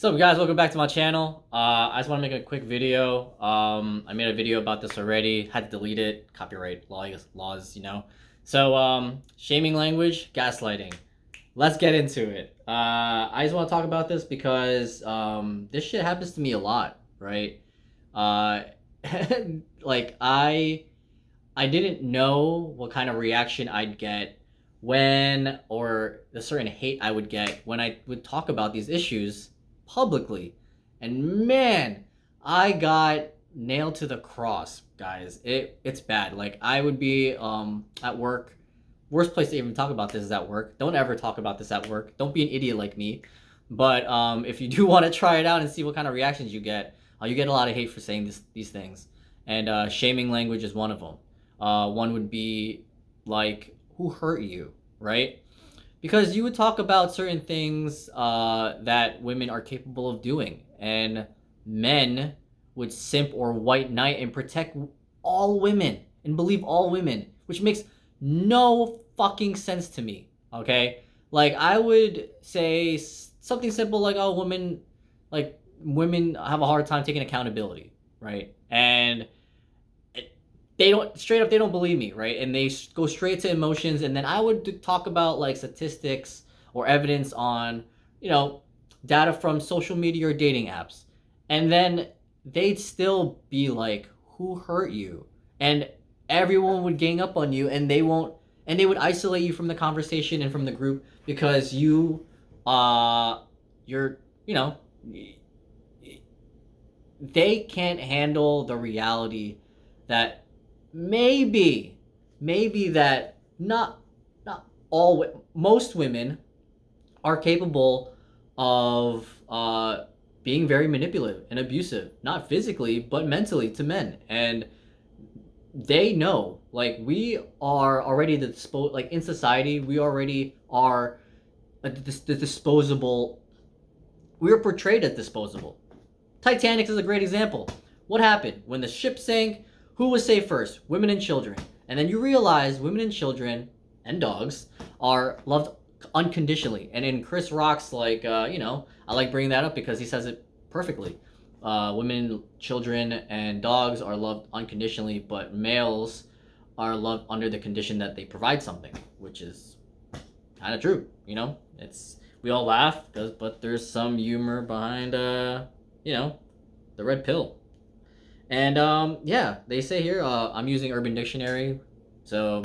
What's up, guys? Welcome back to my channel. I just want to make a quick video. I made a video about this already. Had to delete it. Copyright laws, you know. So, shaming language, gaslighting. Let's get into it. I just want to talk about this because this shit happens to me a lot, right? Uh, like I didn't know what kind of reaction I'd get when, or the certain hate I would get when I would talk about these issues publicly. And man, I got nailed to the cross, guys. It's bad. Like I would be at work. Worst place to even talk about this is at work. Don't ever talk about this at work. Don't be an idiot like me. But if you do want to try it out and see what kind of reactions you get a lot of hate for saying these things. And shaming language is one of them. One would be like, who hurt you, right? Because you would talk about certain things that women are capable of doing, and men would simp or white knight and protect all women and believe all women, which makes no fucking sense to me. Okay, like I would say something simple like, "Oh, women have a hard time taking accountability, right?" And they don't straight up they don't believe me, right? And they go straight to emotions, and then I would talk about like statistics or evidence on, you know, data from social media or dating apps, and then they'd still be like, who hurt you? And everyone would gang up on you, and they would isolate you from the conversation and from the group because you're, you know, they can't handle the reality that maybe that not all most women are capable of being very manipulative and abusive, not physically but mentally, to men. And they know, like, we are already like in society we already are the disposable. We are portrayed as disposable. Titanic is a great example. What happened when the ship sank? Who was saved first? Women and children. And then you realize women and children and dogs are loved unconditionally. And in Chris Rock's, like, I like bringing that up because he says it perfectly. Women, children, and dogs are loved unconditionally, but males are loved under the condition that they provide something, which is kind of true. You know, we all laugh, but there's some humor behind, the red pill. And yeah, they say here, I'm using Urban Dictionary, so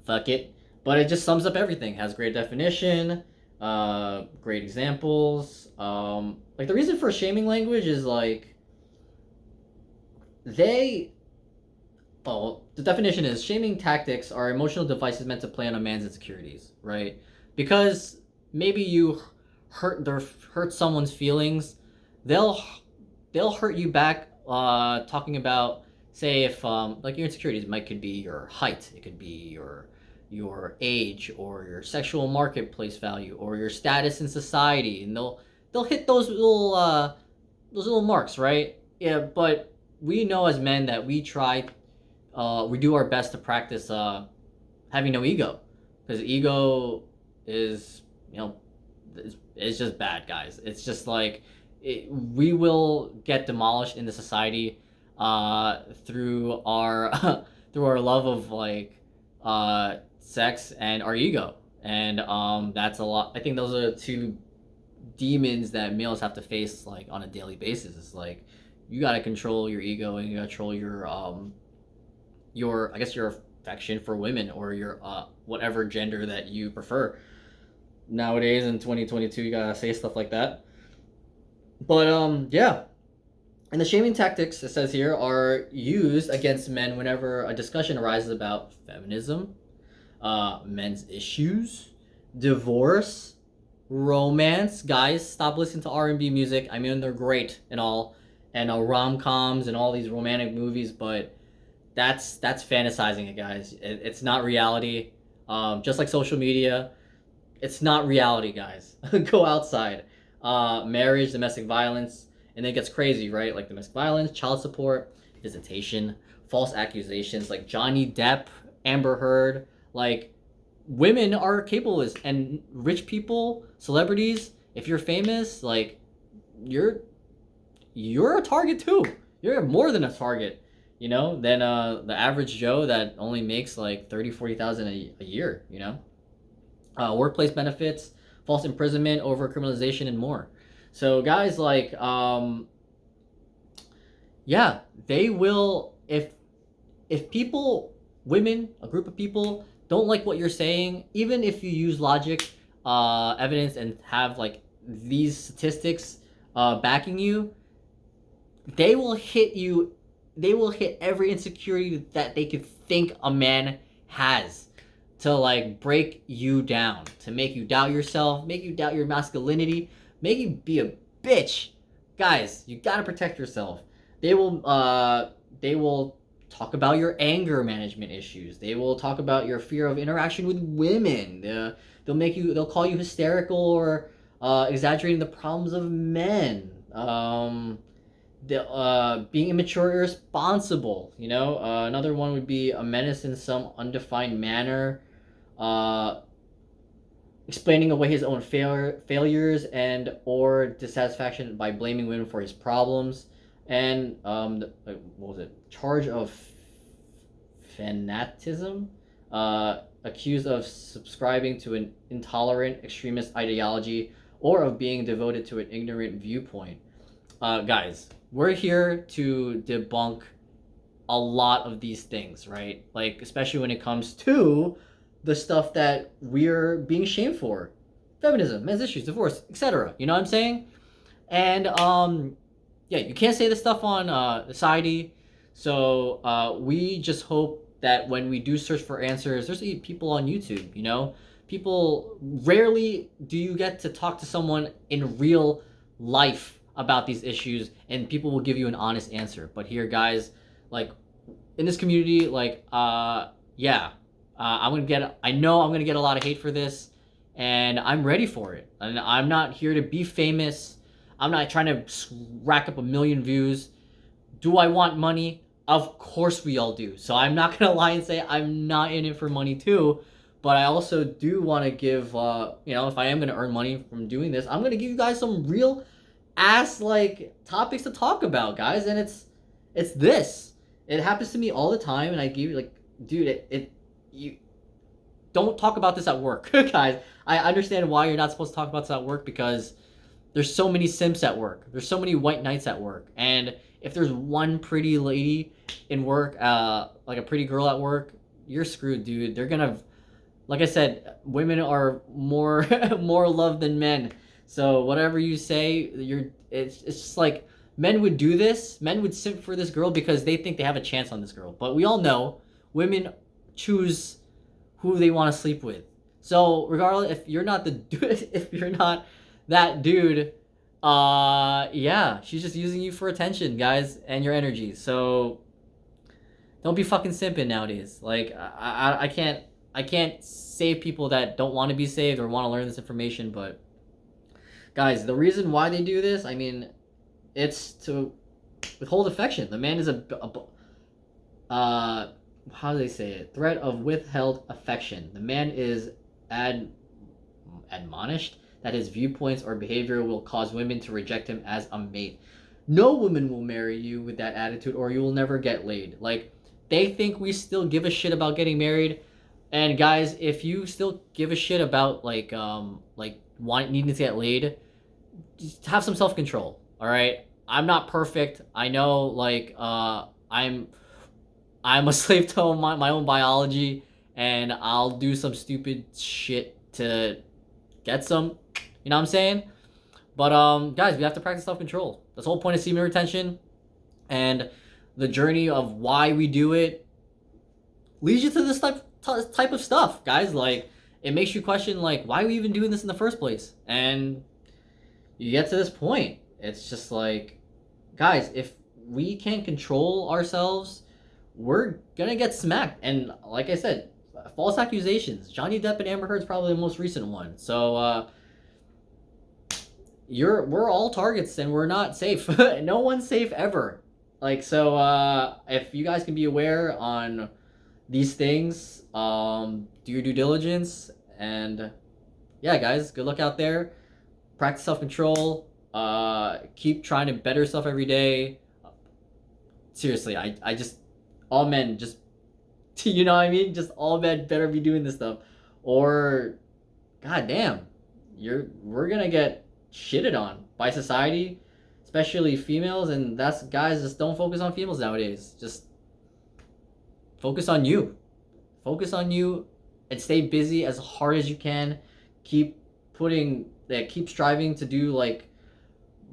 fuck it. But it just sums up everything. Has great definition, great examples. Like the reason for shaming language is like they. Oh, the definition is shaming tactics are emotional devices meant to play on a man's insecurities, right? Because maybe you hurt someone's feelings, they'll hurt you back, talking about, say, if like your insecurities could be your height, it could be your age, or your sexual marketplace value, or your status in society, and they'll hit those little marks, right? Yeah, but we know as men that we do our best to practice having no ego, because ego is, it's just bad, guys. It's just like we will get demolished in the society through our through our love of like sex and our ego. And that's a lot. I think those are the two demons that males have to face like on a daily basis. It's like you got to control your ego, and you got to control your, I guess, your affection for women, or your whatever gender that you prefer. Nowadays in 2022, you gotta say stuff like that. But yeah. And the shaming tactics, it says here, are used against men whenever a discussion arises about feminism, men's issues, divorce, romance. Guys, stop listening to R&B music. I mean, they're great and all, and rom-coms and all these romantic movies, but that's fantasizing it, guys. It's not reality. Just like social media, it's not reality, guys. Go outside. Marriage, domestic violence, and then it gets crazy, right? Like domestic violence, child support, visitation, false accusations, like Johnny Depp, Amber Heard. Like, women are capable, and rich people, celebrities. If you're famous, like, you're a target too. You're more than a target, you know, than the average Joe that only makes like 30, 40,000 a year, you know. Workplace benefits, false imprisonment, over criminalization, and more. So guys, like, yeah, they will, if people, women, a group of people don't like what you're saying, even if you use logic, evidence, and have like these statistics backing you, they will hit you. They will hit every insecurity that they could think a man has to like break you down, to make you doubt yourself, make you doubt your masculinity, make you be a bitch. Guys, you gotta protect yourself. They will talk about your anger management issues. They will talk about your fear of interaction with women. They'll call you hysterical or exaggerating the problems of men. Being immature, irresponsible. You know, another one would be a menace in some undefined manner. Explaining away his own failures and or dissatisfaction by blaming women for his problems, and what was it? Charge of fanatism, accused of subscribing to an intolerant extremist ideology or of being devoted to an ignorant viewpoint. Guys, we're here to debunk a lot of these things, right? Like, especially when it comes to the stuff that we're being shamed for: feminism, men's issues, divorce, etc. You know what I'm saying? And yeah, you can't say this stuff on society. So we just hope that when we do search for answers, there's people on YouTube. You know, people, rarely do you get to talk to someone in real life about these issues, and people will give you an honest answer. But here, guys, like, in this community, like, yeah, I know I'm gonna get a lot of hate for this, and I'm ready for it. And I'm not here to be famous. I'm not trying to rack up 1,000,000 views. Do I want money? Of course we all do. So I'm not gonna lie and say I'm not in it for money too. But I also do want to give, you know, if I am gonna earn money from doing this, I'm gonna give you guys some real ass like topics to talk about, guys. And it's this. It happens to me all the time, and I give you like, dude, you don't talk about this at work, guys. I understand why you're not supposed to talk about this at work, because there's so many simps at work. There's so many white knights at work. And if there's one pretty lady in work, like a pretty girl at work, you're screwed, dude. They're gonna, like I said, women are more more loved than men. So whatever you say, it's just like, men would do this. Men would simp for this girl because they think they have a chance on this girl. But we all know women choose who they want to sleep with. So regardless, if you're not the dude, if you're not that dude, yeah, she's just using you for attention, guys, and your energy. So don't be fucking simping nowadays. Like, I can't save people that don't want to be saved or want to learn this information. But guys, the reason why they do this, I mean, it's to withhold affection. The man is how do they say it? Threat of withheld affection. The man is admonished that his viewpoints or behavior will cause women to reject him as a mate. No woman will marry you with that attitude, or you will never get laid. Like, they think we still give a shit about getting married. And guys, if you still give a shit about like needing to get laid, just have some self-control. All right, I'm not perfect. I know, like, I'm a slave to my own biology, and I'll do some stupid shit to get some, you know what I'm saying? But guys, we have to practice self-control. That's the whole point of semen retention, and the journey of why we do it leads you to this type of stuff, guys. Like, it makes you question, like, why are we even doing this in the first place? And you get to this point. It's just like, guys, if we can't control ourselves, we're gonna get smacked. And like I said, false accusations. Johnny Depp and Amber Heard's probably the most recent one. So we're all targets, and we're not safe. No one's safe ever. Like, so if you guys can be aware on these things, do your due diligence. And yeah, guys, good luck out there. Practice self-control. Keep trying to better yourself every day. Seriously, I just, all men just, you know what I mean? Just all men better be doing this stuff, or, god damn, we're gonna get shitted on by society, especially females, and that's, guys, just don't focus on females nowadays. Just focus on you. Focus on you and stay busy as hard as you can. Keep keep striving to do like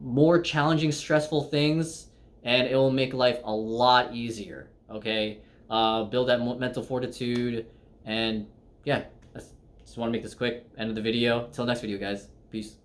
more challenging, stressful things, and it will make life a lot easier. Okay, build that mental fortitude, and yeah, just want to make this quick. End of the video. Till next video, guys. Peace.